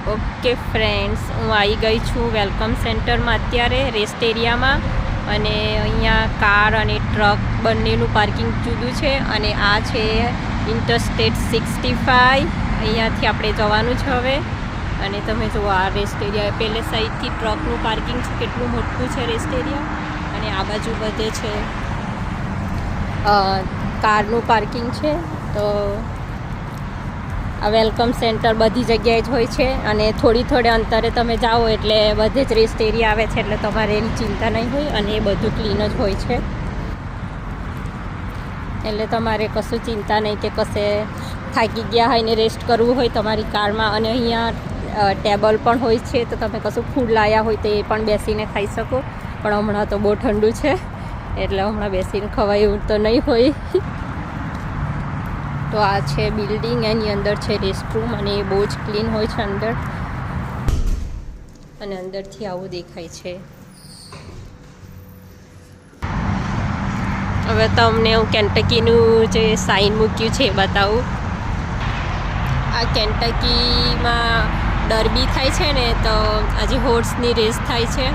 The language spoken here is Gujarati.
ઓકે ફ્રેન્ડ્સ, હું આવી ગઈ છું વેલકમ સેન્ટરમાં અત્યારે રેસ્ટ એરિયામાં. અને અહીંયા કાર અને ટ્રક બંનેનું પાર્કિંગ જુદું છે. અને આ છે ઇન્ટરસ્ટેટ 65. અહીંયાથી આપણે જવાનું છે હવે. અને તમે જુઓ આ રેસ્ટ એરિયા પહેલે સાઈડથી ટ્રકનું પાર્કિંગ છે, કેટલું મોટું છે રેસ્ટ એરિયા. અને આ બાજુ બધે છે કારનું પાર્કિંગ છે. તો આ વેલકમ સેન્ટર બધી જગ્યાએ જ હોય છે. અને થોડે અંતરે તમે જાઓ એટલે બધે જ રેસ્ટ એરિયા આવે છે, એટલે તમારે એની ચિંતા નહીં હોય. અને એ બધું ક્લીન જ હોય છે, એટલે તમારે કશું ચિંતા નહીં કે કશે થાકી ગયા હોય ને રેસ્ટ કરવું હોય તમારી કારમાં. અને અહીંયા ટેબલ પણ હોય છે, તો તમે કશું ફૂડ લાવ્યા હોય તો એ પણ બેસીને ખાઈ શકો. પણ હમણાં તો બહુ ઠંડુ છે, એટલે હમણાં બેસીને ખવાય એવું તો નહીં હોય. તો આ છે બિલ્ડિંગ, એની અંદર છે રેસ્ટરૂમ, અને એ બહુ જ ક્લીન હોય છે અંદર. અને અંદરથી આવું દેખાય છે. હવે તમને હું કેન્ટકીનું જે સાઇન મૂક્યું છે એ બતાવું. આ કેન્ટકીમાં ડર્બી થાય છે ને, તો આજે હોર્સની રેસ થાય છે.